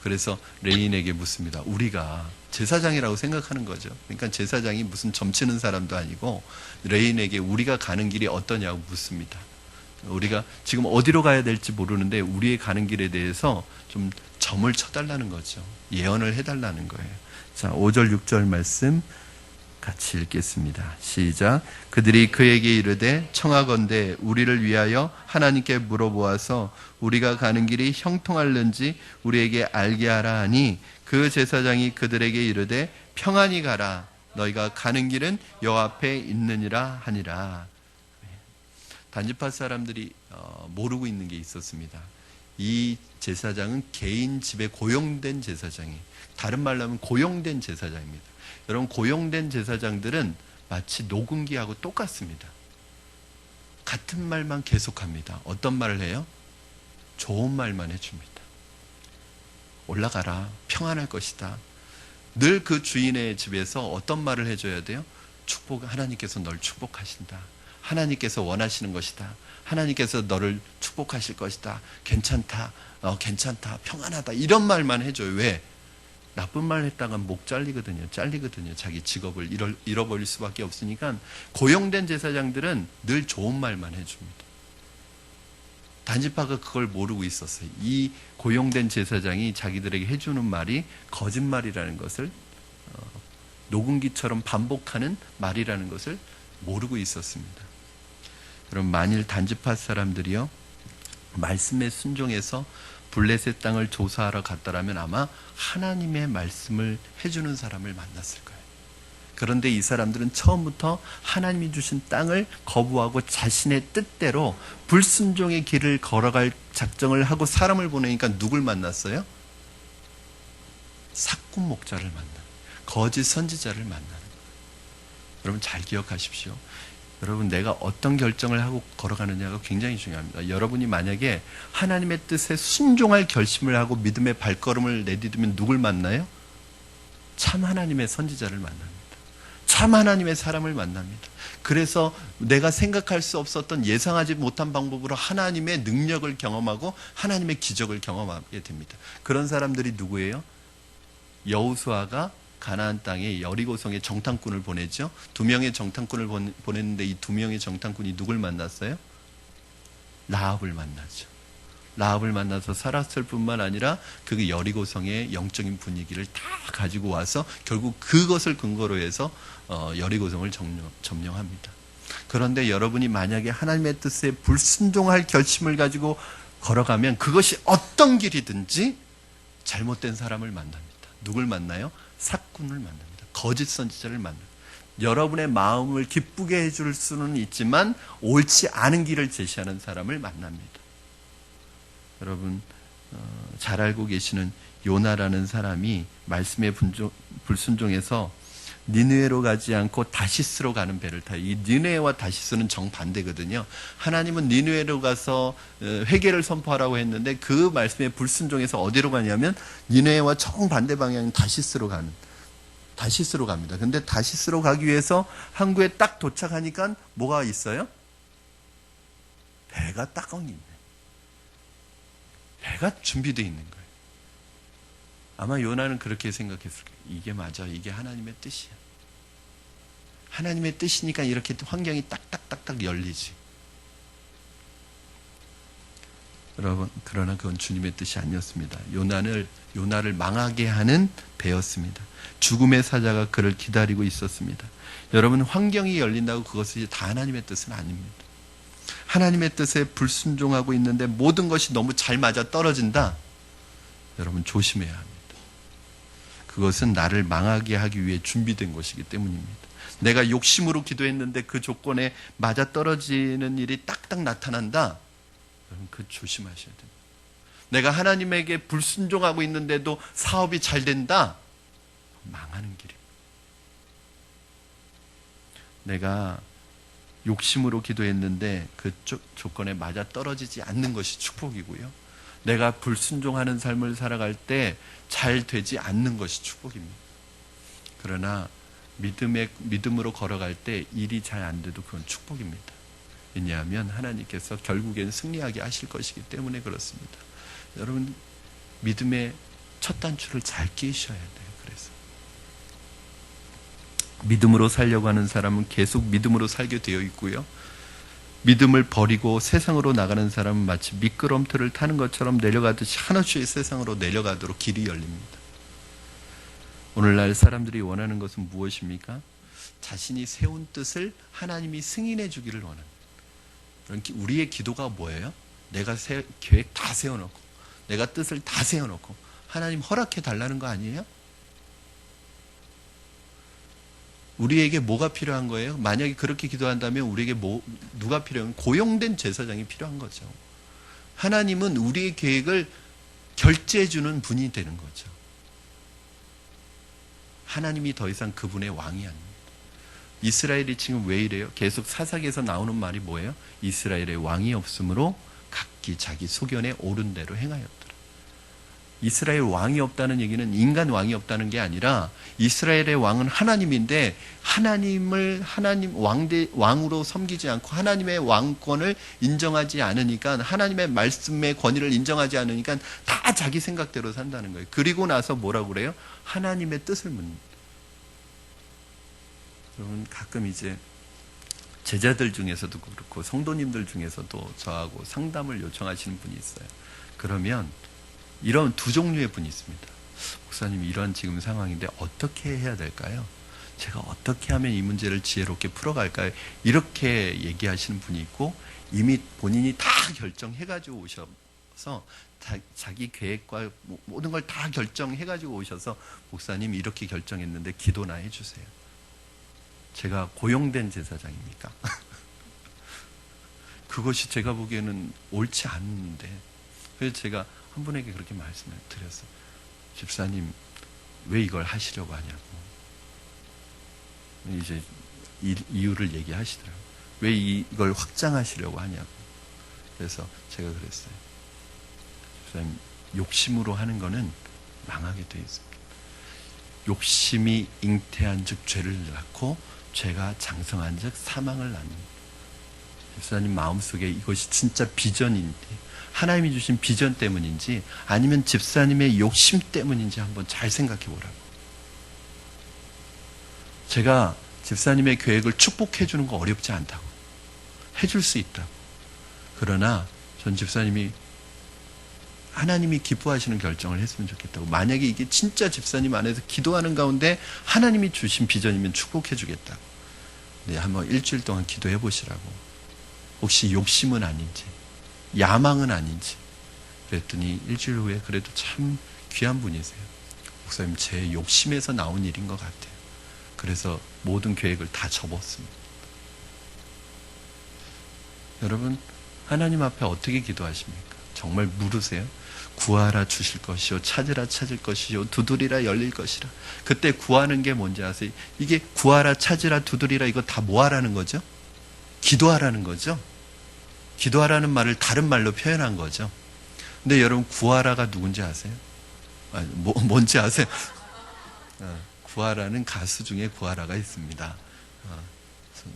그래서 레인에게 묻습니다. 우리가 제사장이라고 생각하는 거죠. 그러니까 제사장이 무슨 점치는 사람도 아니고 레인에게 우리가 가는 길이 어떠냐고 묻습니다. 우리가 지금 어디로 가야 될지 모르는데 우리의 가는 길에 대해서 좀 점을 쳐달라는 거죠. 예언을 해달라는 거예요. 자, 5절 6절 말씀 같이 읽겠습니다. 시작. 그들이 그에게 이르되 청하건대 우리를 위하여 하나님께 물어보아서 우리가 가는 길이 형통할는지 우리에게 알게 하라 하니 그 제사장이 그들에게 이르되 평안히 가라. 너희가 가는 길은 여호와 앞에 있느니라 하니라. 단지파 사람들이 모르고 있는 게 있었습니다. 이 제사장은 개인 집에 고용된 제사장이, 다른 말로 하면 고용된 제사장입니다. 여러분 고용된 제사장들은 마치 녹음기하고 똑같습니다. 같은 말만 계속합니다. 어떤 말을 해요? 좋은 말만 해줍니다. 올라가라. 평안할 것이다. 늘 그 주인의 집에서 어떤 말을 해줘야 돼요? 하나님께서 널 축복하신다. 하나님께서 원하시는 것이다. 하나님께서 너를 축복하실 것이다. 괜찮다. 괜찮다. 평안하다. 이런 말만 해줘요. 왜? 나쁜 말 했다가 목 잘리거든요. 자기 직업을 잃어버릴 수밖에 없으니까 고용된 제사장들은 늘 좋은 말만 해줍니다. 단지파가 그걸 모르고 있었어요. 이 고용된 제사장이 자기들에게 해주는 말이 거짓말이라는 것을 녹음기처럼 반복하는 말이라는 것을 모르고 있었습니다. 그럼 만일 단지파 사람들이요 말씀에 순종해서 블레셋 땅을 조사하러 갔다라면 아마 하나님의 말씀을 해주는 사람을 만났을 거예요. 그런데 이 사람들은 처음부터 하나님이 주신 땅을 거부하고 자신의 뜻대로 불순종의 길을 걸어갈 작정을 하고 사람을 보내니까 누굴 만났어요? 사꾼 목자를 만나는, 거짓 선지자를 만나는 거예요. 여러분 잘 기억하십시오. 여러분 내가 어떤 결정을 하고 걸어가느냐가 굉장히 중요합니다. 여러분이 만약에 하나님의 뜻에 순종할 결심을 하고 믿음의 발걸음을 내디디면 누굴 만나요? 참 하나님의 선지자를 만납니다. 참 하나님의 사람을 만납니다. 그래서 내가 생각할 수 없었던 예상하지 못한 방법으로 하나님의 능력을 경험하고 하나님의 기적을 경험하게 됩니다. 그런 사람들이 누구예요? 여호수아가 가나안 땅에 여리고성에 정탐꾼을 보냈죠. 2명의 정탐꾼을 보냈는데 이 2명의 정탐꾼이 누굴 만났어요? 라합을 만나죠. 라합을 만나서 살았을 뿐만 아니라 그 여리고성의 영적인 분위기를 다 가지고 와서 결국 그것을 근거로 해서 여리고성을 점령합니다. 그런데 여러분이 만약에 하나님의 뜻에 불순종할 결심을 가지고 걸어가면 그것이 어떤 길이든지 잘못된 사람을 만납니다. 누굴 만나요? 사꾼을 만납니다. 거짓 선지자를 만납니다. 여러분의 마음을 기쁘게 해줄 수는 있지만 옳지 않은 길을 제시하는 사람을 만납니다. 여러분 잘 알고 계시는 요나라는 사람이 말씀에 불순종해서 니느웨로 가지 않고 다시스로 가는 배를 타요. 이 니느웨와 다시스는 정반대거든요. 하나님은 니느웨로 가서 회개를 선포하라고 했는데 그 말씀에 불순종해서 어디로 가냐면 니느웨와 정반대 방향인 다시스로 갑니다. 근데 다시스로 가기 위해서 항구에 딱 도착하니까 뭐가 있어요? 배가 딱 있네. 배가 준비되어 있는 거예요. 아마 요나는 그렇게 생각했을 거예요. 이게 맞아. 이게 하나님의 뜻이야. 하나님의 뜻이니까 이렇게 환경이 딱딱딱딱 열리지. 여러분, 그러나 그건 주님의 뜻이 아니었습니다. 요나를 망하게 하는 배였습니다. 죽음의 사자가 그를 기다리고 있었습니다. 여러분, 환경이 열린다고 그것이 다 하나님의 뜻은 아닙니다. 하나님의 뜻에 불순종하고 있는데 모든 것이 너무 잘 맞아 떨어진다. 여러분, 조심해야 합니다. 그것은 나를 망하게 하기 위해 준비된 것이기 때문입니다. 내가 욕심으로 기도했는데 그 조건에 맞아 떨어지는 일이 딱딱 나타난다. 여러분, 그 조심하셔야 됩니다. 내가 하나님에게 불순종하고 있는데도 사업이 잘 된다. 망하는 길입니다. 내가 욕심으로 기도했는데 그 조건에 맞아 떨어지지 않는 것이 축복이고요. 내가 불순종하는 삶을 살아갈 때 잘 되지 않는 것이 축복입니다. 그러나 믿음으로 걸어갈 때 일이 잘 안 돼도 그건 축복입니다. 왜냐하면 하나님께서 결국엔 승리하게 하실 것이기 때문에 그렇습니다. 여러분, 믿음의 첫 단추를 잘 끼셔야 돼요. 그래서 믿음으로 살려고 하는 사람은 계속 믿음으로 살게 되어 있고요. 믿음을 버리고 세상으로 나가는 사람은 마치 미끄럼틀을 타는 것처럼 내려가듯이 한없이 세상으로 내려가도록 길이 열립니다. 오늘날 사람들이 원하는 것은 무엇입니까? 자신이 세운 뜻을 하나님이 승인해 주기를 원합니다. 우리의 기도가 뭐예요? 내가 계획 다 세워놓고 내가 뜻을 다 세워놓고 하나님 허락해 달라는 거 아니에요? 우리에게 뭐가 필요한 거예요? 만약에 그렇게 기도한다면 우리에게 누가 필요한 거예요? 고용된 제사장이 필요한 거죠. 하나님은 우리의 계획을 결제해 주는 분이 되는 거죠. 하나님이 더 이상 그분의 왕이 아닙니다. 이스라엘이 지금 왜 이래요? 계속 사사기에서 나오는 말이 뭐예요? 이스라엘의 왕이 없으므로 각기 자기 소견에 옳은 대로 행하였더라. 이스라엘 왕이 없다는 얘기는 인간 왕이 없다는 게 아니라 이스라엘의 왕은 하나님인데 하나님을 왕으로 섬기지 않고 하나님의 왕권을 인정하지 않으니까 하나님의 말씀의 권위를 인정하지 않으니까 다 자기 생각대로 산다는 거예요. 그리고 나서 뭐라고 그래요? 하나님의 뜻을 묻는. 여러분, 가끔 이제 제자들 중에서도 그렇고 성도님들 중에서도 저하고 상담을 요청하시는 분이 있어요. 그러면 이런 두 종류의 분이 있습니다. 목사님, 이런 지금 상황인데 어떻게 해야 될까요? 제가 어떻게 하면 이 문제를 지혜롭게 풀어갈까요? 이렇게 얘기하시는 분이 있고 이미 본인이 다 결정해가지고 오셔서 자기 계획과 모든 걸 다 결정해가지고 오셔서 목사님 이렇게 결정했는데 기도나 해주세요. 제가 고용된 제사장입니까? 그것이 제가 보기에는 옳지 않는데 그래서 제가 한 분에게 그렇게 말씀을 드렸어요. 집사님, 왜 이걸 하시려고 하냐고. 이제 이유를 얘기하시더라고요. 왜 이걸 확장하시려고 하냐고. 그래서 제가 그랬어요. 집사님, 욕심으로 하는 거는 망하게 돼 있습니다. 욕심이 잉태한 즉 죄를 낳고 죄가 장성한 즉 사망을 낳습니다. 집사님 마음속에 이것이 진짜 비전인데 하나님이 주신 비전 때문인지 아니면 집사님의 욕심 때문인지 한번 잘 생각해 보라고. 제가 집사님의 계획을 축복해 주는 거 어렵지 않다고. 해줄 수 있다고. 그러나 전 집사님이 하나님이 기뻐하시는 결정을 했으면 좋겠다고. 만약에 이게 진짜 집사님 안에서 기도하는 가운데 하나님이 주신 비전이면 축복해 주겠다고. 네, 한번 일주일 동안 기도해 보시라고. 혹시 욕심은 아닌지 야망은 아닌지. 그랬더니 일주일 후에 그래도 참 귀한 분이세요. 목사님, 제 욕심에서 나온 일인 것 같아요. 그래서 모든 계획을 다 접었습니다. 여러분, 하나님 앞에 어떻게 기도하십니까? 정말 물으세요. 구하라 주실 것이요, 찾으라 찾을 것이요, 두드리라 열릴 것이라. 그때 구하는 게 뭔지 아세요? 이게 구하라 찾으라 두드리라 이거 다 뭐 하라는 거죠? 기도하라는 거죠. 기도하라는 말을 다른 말로 표현한 거죠. 근데 여러분, 구하라가 누군지 아세요? 뭔지 아세요? 구하라는 가수 중에 구하라가 있습니다.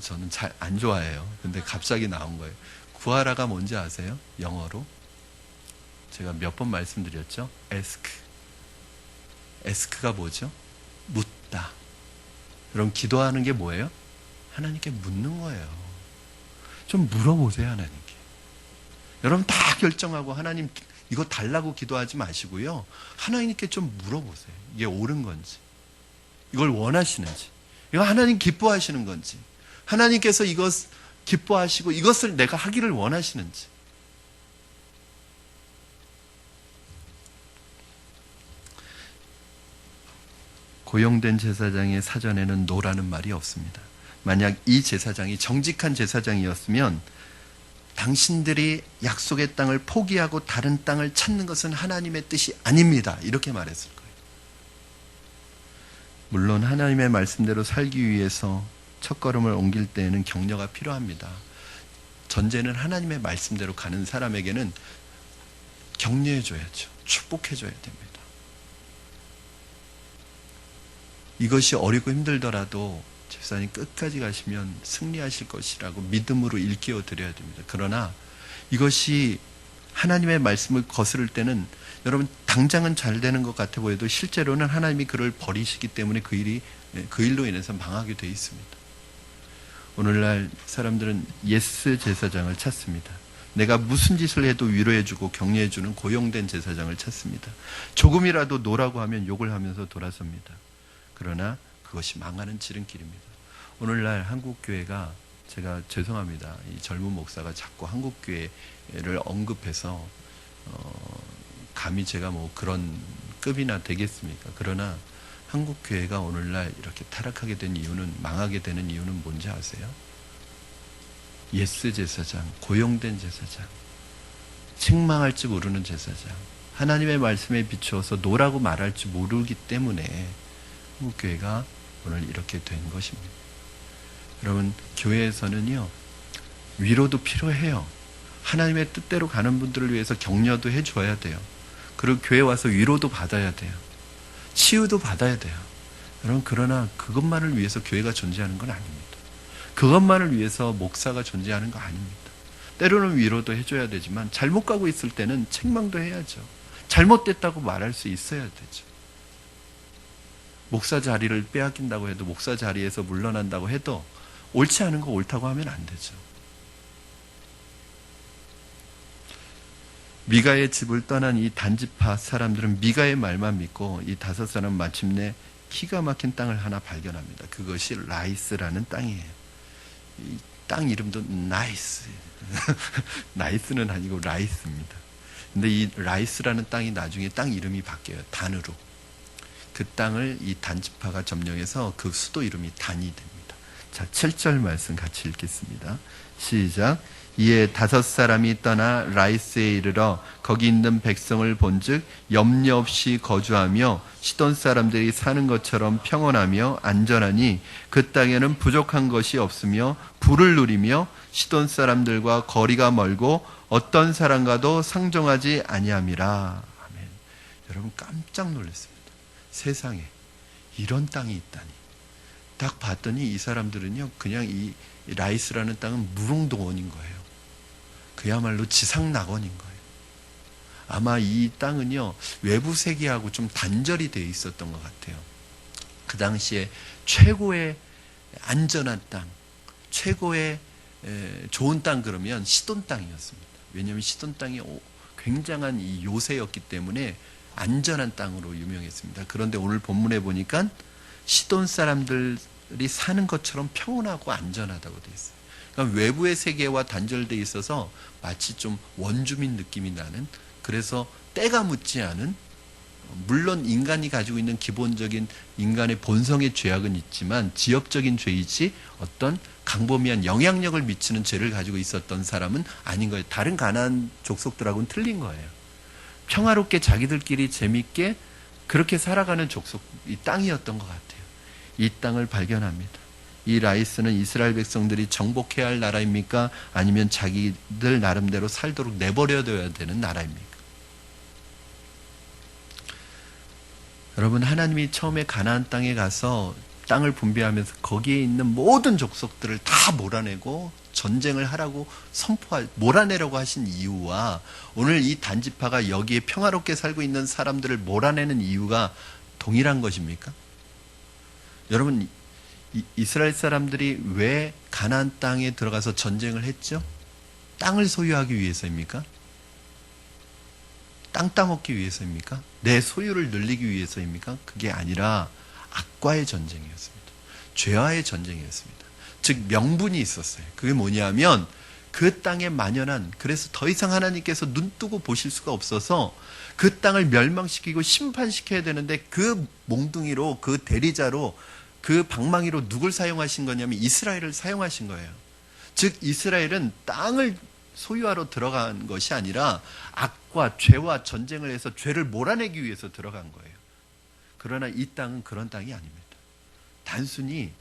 저는 잘 안 좋아해요. 근데 갑자기 나온 거예요. 구하라가 뭔지 아세요? 영어로? 제가 몇 번 말씀드렸죠? ask. 에스크가 뭐죠? 묻다. 여러분, 기도하는 게 뭐예요? 하나님께 묻는 거예요. 좀 물어보세요, 하나님께. 여러분 다 결정하고 하나님 이거 달라고 기도하지 마시고요. 하나님께 좀 물어보세요. 이게 옳은 건지, 이걸 원하시는지, 이거 하나님 기뻐하시는 건지, 하나님께서 이것 기뻐하시고 이것을 내가 하기를 원하시는지. 고용된 제사장의 사전에는 노라는 말이 없습니다. 만약 이 제사장이 정직한 제사장이었으면 당신들이 약속의 땅을 포기하고 다른 땅을 찾는 것은 하나님의 뜻이 아닙니다. 이렇게 말했을 거예요. 물론 하나님의 말씀대로 살기 위해서 첫걸음을 옮길 때에는 격려가 필요합니다. 전제는 하나님의 말씀대로 가는 사람에게는 격려해줘야죠. 축복해줘야 됩니다. 이것이 어렵고 힘들더라도 집사님 끝까지 가시면 승리하실 것이라고 믿음으로 일깨워 드려야 됩니다. 그러나 이것이 하나님의 말씀을 거스를 때는 여러분 당장은 잘 되는 것 같아 보여도 실제로는 하나님이 그를 버리시기 때문에 그 일로 인해서 망하게 되어 있습니다. 오늘날 사람들은 예스 제사장을 찾습니다. 내가 무슨 짓을 해도 위로해주고 격려해주는 고용된 제사장을 찾습니다. 조금이라도 노라고 하면 욕을 하면서 돌아섭니다. 그러나 그것이 망하는 지름길입니다. 오늘날 한국교회가, 제가 죄송합니다. 이 젊은 목사가 자꾸 한국교회를 언급해서 감히 제가 뭐 그런 급이나 되겠습니까? 그러나 한국교회가 오늘날 이렇게 타락하게 된 이유는, 망하게 되는 이유는 뭔지 아세요? 예스 제사장, 고용된 제사장, 책망할 줄 모르는 제사장, 하나님의 말씀에 비추어서 노라고 말할 줄 모르기 때문에 한국교회가 오늘 이렇게 된 것입니다. 여러분, 교회에서는요, 위로도 필요해요. 하나님의 뜻대로 가는 분들을 위해서 격려도 해줘야 돼요. 그리고 교회 와서 위로도 받아야 돼요. 치유도 받아야 돼요. 여러분, 그러나 그것만을 위해서 교회가 존재하는 건 아닙니다. 그것만을 위해서 목사가 존재하는 거 아닙니다. 때로는 위로도 해줘야 되지만 잘못 가고 있을 때는 책망도 해야죠. 잘못됐다고 말할 수 있어야 되죠. 목사 자리를 빼앗긴다고 해도, 목사 자리에서 물러난다고 해도 옳지 않은 거 옳다고 하면 안 되죠. 미가의 집을 떠난 이 단지파 사람들은 미가의 말만 믿고 이 5사람은 마침내 기가 막힌 땅을 하나 발견합니다. 그것이 라이스라는 땅이에요. 이 땅 이름도 나이스. 나이스는 아니고 라이스입니다. 근데 이 라이스라는 땅이 나중에 땅 이름이 바뀌어요. 단으로. 그 땅을 이 단지파가 점령해서 그 수도 이름이 단이 됩니다. 자, 7절 말씀 같이 읽겠습니다. 시작. 이에 5사람이 떠나 라이스에 이르러 거기 있는 백성을 본즉 염려 없이 거주하며 시돈 사람들이 사는 것처럼 평온하며 안전하니 그 땅에는 부족한 것이 없으며 부를 누리며 시돈 사람들과 거리가 멀고 어떤 사람과도 상종하지 아니함이라. 아멘. 여러분 깜짝 놀랐습니다. 세상에 이런 땅이 있다니. 딱 봤더니 이 사람들은요, 그냥 이 라이스라는 땅은 무릉도원인 거예요. 그야말로 지상낙원인 거예요. 아마 이 땅은요, 외부 세계하고 좀 단절이 되어 있었던 것 같아요. 그 당시에 최고의 안전한 땅, 최고의 좋은 땅 그러면 시돈 땅이었습니다. 왜냐하면 시돈 땅이 굉장한 이 요새였기 때문에 안전한 땅으로 유명했습니다. 그런데 오늘 본문에 보니까 시돈 사람들이 사는 것처럼 평온하고 안전하다고 되어 있어요. 그러니까 외부의 세계와 단절되어 있어서 마치 좀 원주민 느낌이 나는, 그래서 때가 묻지 않은, 물론 인간이 가지고 있는 기본적인 인간의 본성의 죄악은 있지만 지엽적인 죄이지 어떤 강범위한 영향력을 미치는 죄를 가지고 있었던 사람은 아닌 거예요. 다른 가나안 족속들하고는 틀린 거예요. 평화롭게 자기들끼리 재밌게 그렇게 살아가는 족속, 이 땅이었던 것 같아요. 이 땅을 발견합니다. 이 라이스는 이스라엘 백성들이 정복해야 할 나라입니까? 아니면 자기들 나름대로 살도록 내버려둬야 되는 나라입니까? 여러분, 하나님이 처음에 가나안 땅에 가서 땅을 분배하면서 거기에 있는 모든 족속들을 다 몰아내고 전쟁을 하라고 몰아내려고 하신 이유와 오늘 이 단지파가 여기에 평화롭게 살고 있는 사람들을 몰아내는 이유가 동일한 것입니까? 여러분, 이스라엘 사람들이 왜 가나안 땅에 들어가서 전쟁을 했죠? 땅을 소유하기 위해서입니까? 땅 따먹기 위해서입니까? 내 소유를 늘리기 위해서입니까? 그게 아니라 악과의 전쟁이었습니다. 죄와의 전쟁이었습니다. 즉 명분이 있었어요. 그게 뭐냐면 그 땅에 만연한, 그래서 더 이상 하나님께서 눈 뜨고 보실 수가 없어서 그 땅을 멸망시키고 심판시켜야 되는데 그 몽둥이로, 그 대리자로, 그 방망이로 누굴 사용하신 거냐면 이스라엘을 사용하신 거예요. 즉 이스라엘은 땅을 소유하러 들어간 것이 아니라 악과 죄와 전쟁을 해서 죄를 몰아내기 위해서 들어간 거예요. 그러나 이 땅은 그런 땅이 아닙니다. 단순히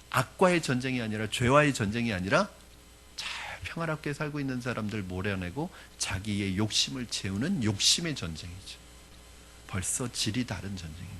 악과의 전쟁이 아니라 죄와의 전쟁이 아니라 잘 평화롭게 살고 있는 사람들 몰아내고 자기의 욕심을 채우는 욕심의 전쟁이죠. 벌써 질이 다른 전쟁입니다.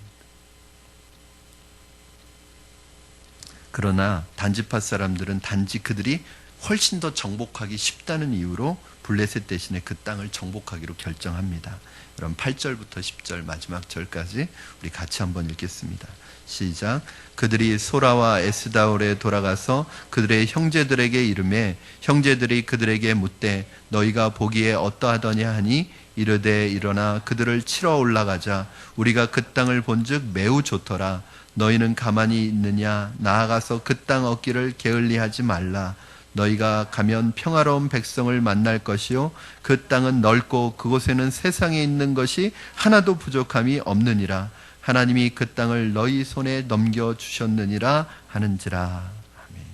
그러나 단지파 사람들은 단지 그들이 훨씬 더 정복하기 쉽다는 이유로 블레셋 대신에 그 땅을 정복하기로 결정합니다. 그럼 8절부터 10절 마지막 절까지 우리 같이 한번 읽겠습니다. 시작. 그들이 소라와 에스다올에 돌아가서 그들의 형제들에게 이르매 형제들이 그들에게 묻되 너희가 보기에 어떠하더냐 하니 이르되 일어나 그들을 치러 올라가자. 우리가 그 땅을 본즉 매우 좋더라. 너희는 가만히 있느냐? 나아가서 그 땅 얻기를 게을리하지 말라. 너희가 가면 평화로운 백성을 만날 것이요 그 땅은 넓고 그곳에는 세상에 있는 것이 하나도 부족함이 없느니라. 하나님이 그 땅을 너희 손에 넘겨주셨느니라 하는지라. 아멘.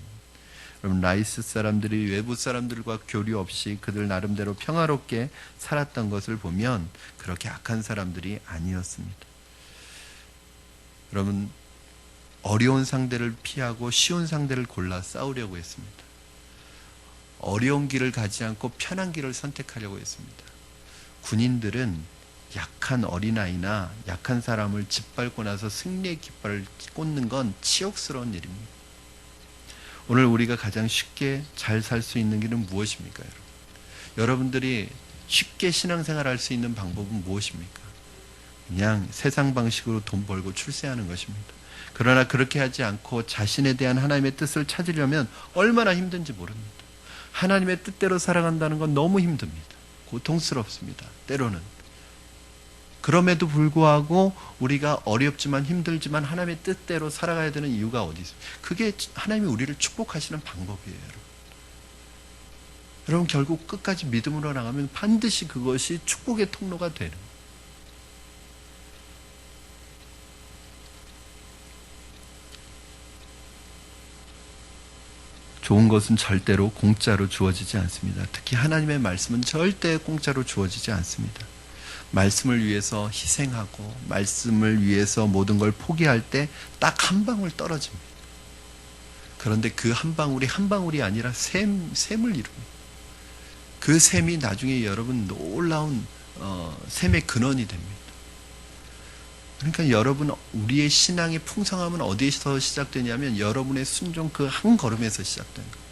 여러분, 라이스 사람들이 외부 사람들과 교류 없이 그들 나름대로 평화롭게 살았던 것을 보면 그렇게 악한 사람들이 아니었습니다. 여러분, 어려운 상대를 피하고 쉬운 상대를 골라 싸우려고 했습니다. 어려운 길을 가지 않고 편한 길을 선택하려고 했습니다. 군인들은 약한 어린아이나 약한 사람을 짓밟고 나서 승리의 깃발을 꽂는 건 치욕스러운 일입니다. 오늘 우리가 가장 쉽게 잘 살 수 있는 길은 무엇입니까, 여러분? 여러분들이 쉽게 신앙생활 할 수 있는 방법은 무엇입니까? 그냥 세상 방식으로 돈 벌고 출세하는 것입니다. 그러나 그렇게 하지 않고 자신에 대한 하나님의 뜻을 찾으려면 얼마나 힘든지 모릅니다. 하나님의 뜻대로 살아간다는 건 너무 힘듭니다. 고통스럽습니다. 때로는. 그럼에도 불구하고 우리가 어렵지만 힘들지만 하나님의 뜻대로 살아가야 되는 이유가 어디 있습니까? 그게 하나님이 우리를 축복하시는 방법이에요. 여러분, 결국 끝까지 믿음으로 나가면 반드시 그것이 축복의 통로가 되는 거예요. 좋은 것은 절대로 공짜로 주어지지 않습니다. 특히 하나님의 말씀은 절대 공짜로 주어지지 않습니다. 말씀을 위해서 희생하고 말씀을 위해서 모든 걸 포기할 때 딱 한 방울 떨어집니다. 그런데 그 한 방울이 한 방울이 아니라 샘을 이룹니다. 그 샘이 나중에 여러분 놀라운 샘의 근원이 됩니다. 그러니까 여러분, 우리의 신앙의 풍성함은 어디에서 시작되냐면 여러분의 순종 그 한 걸음에서 시작되는 거예요.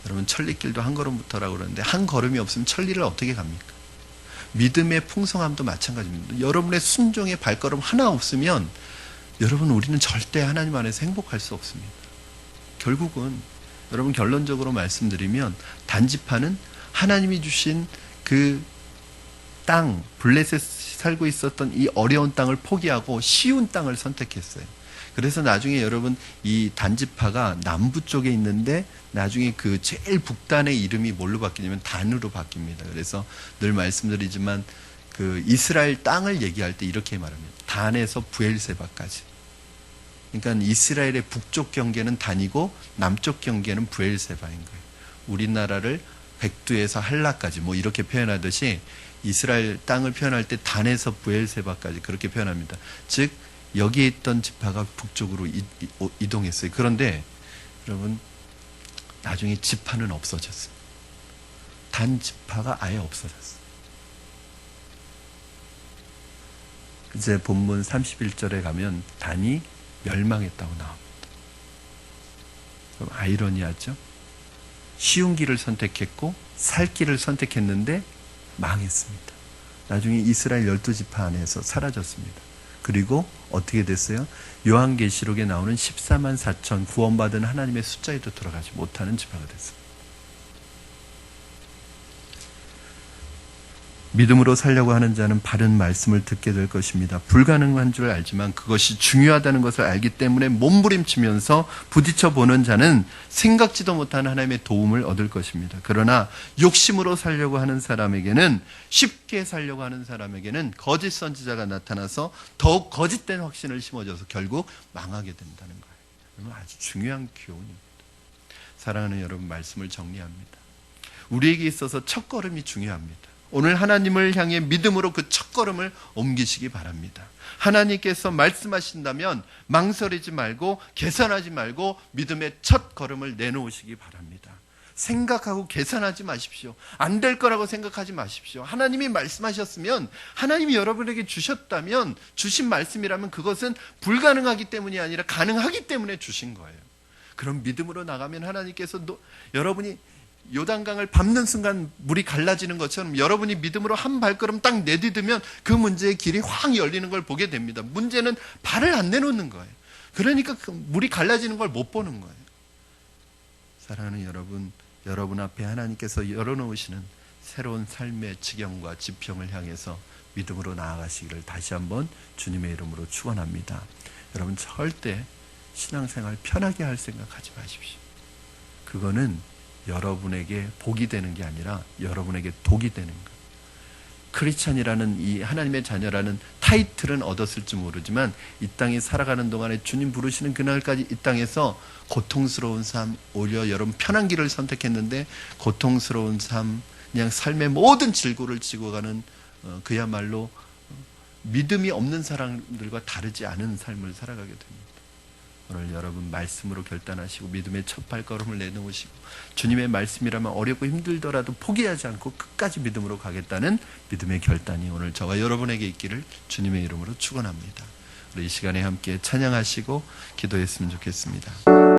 여러분, 천리길도 한 걸음부터라고 그러는데 한 걸음이 없으면 천리를 어떻게 갑니까? 믿음의 풍성함도 마찬가지입니다. 여러분의 순종의 발걸음 하나 없으면 여러분, 우리는 절대 하나님 안에서 행복할 수 없습니다. 결국은 여러분, 결론적으로 말씀드리면 단지파는 하나님이 주신 그 땅, 블레셋 살고 있었던 이 어려운 땅을 포기하고 쉬운 땅을 선택했어요. 그래서 나중에 여러분, 이 단지파가 남부 쪽에 있는데 나중에 그 제일 북단의 이름이 뭘로 바뀌냐면 단으로 바뀝니다. 그래서 늘 말씀드리지만 그 이스라엘 땅을 얘기할 때 이렇게 말합니다. 단에서 부엘세바까지. 그러니까 이스라엘의 북쪽 경계는 단이고 남쪽 경계는 부엘세바인 거예요. 우리나라를 백두에서 한라까지 뭐 이렇게 표현하듯이 이스라엘 땅을 표현할 때 단에서 부엘세바까지 그렇게 표현합니다. 즉 여기에 있던 지파가 북쪽으로 이동했어요. 그런데 여러분, 나중에 지파는 없어졌어요. 단 지파가 아예 없어졌어요. 이제 본문 31절에 가면 단이 멸망했다고 나옵니다. 그럼 아이러니하죠? 쉬운 길을 선택했고 살 길을 선택했는데 망했습니다. 나중에 이스라엘 12지파 안에서 사라졌습니다. 그리고 어떻게 됐어요? 요한계시록에 나오는 14만 4천 구원받은 하나님의 숫자에도 들어가지 못하는 지파가 됐어요. 믿음으로 살려고 하는 자는 바른 말씀을 듣게 될 것입니다. 불가능한 줄 알지만 그것이 중요하다는 것을 알기 때문에 몸부림치면서 부딪혀 보는 자는 생각지도 못한 하나님의 도움을 얻을 것입니다. 그러나 욕심으로 살려고 하는 사람에게는, 쉽게 살려고 하는 사람에게는 거짓 선지자가 나타나서 더욱 거짓된 확신을 심어줘서 결국 망하게 된다는 거예요. 이건 아주 중요한 교훈입니다. 사랑하는 여러분, 말씀을 정리합니다. 우리에게 있어서 첫걸음이 중요합니다. 오늘 하나님을 향해 믿음으로 그 첫걸음을 옮기시기 바랍니다. 하나님께서 말씀하신다면 망설이지 말고 계산하지 말고 믿음의 첫걸음을 내놓으시기 바랍니다. 생각하고 계산하지 마십시오. 안 될 거라고 생각하지 마십시오. 하나님이 말씀하셨으면, 하나님이 여러분에게 주셨다면, 주신 말씀이라면 그것은 불가능하기 때문이 아니라 가능하기 때문에 주신 거예요. 그럼 믿음으로 나가면 하나님께서 여러분이 요단강을 밟는 순간 물이 갈라지는 것처럼 여러분이 믿음으로 한 발걸음 딱 내디디면 그 문제의 길이 확 열리는 걸 보게 됩니다. 문제는 발을 안 내놓는 거예요. 그러니까 그 물이 갈라지는 걸 못 보는 거예요. 사랑하는 여러분, 여러분 앞에 하나님께서 열어놓으시는 새로운 삶의 지경과 지평을 향해서 믿음으로 나아가시기를 다시 한번 주님의 이름으로 축원합니다. 여러분, 절대 신앙생활 편하게 할 생각하지 마십시오. 그거는 여러분에게 복이 되는 게 아니라 여러분에게 독이 되는 거예요. 크리스찬이라는, 이 하나님의 자녀라는 타이틀은 얻었을지 모르지만 이 땅에 살아가는 동안에 주님 부르시는 그날까지 이 땅에서 고통스러운 삶, 오히려 여러분 편한 길을 선택했는데 고통스러운 삶, 그냥 삶의 모든 질고를 지고 가는 그야말로 믿음이 없는 사람들과 다르지 않은 삶을 살아가게 됩니다. 오늘 여러분 말씀으로 결단하시고 믿음의 첫 발걸음을 내놓으시고 주님의 말씀이라면 어렵고 힘들더라도 포기하지 않고 끝까지 믿음으로 가겠다는 믿음의 결단이 오늘 저와 여러분에게 있기를 주님의 이름으로 축원합니다. 우리 이 시간에 함께 찬양하시고 기도했으면 좋겠습니다.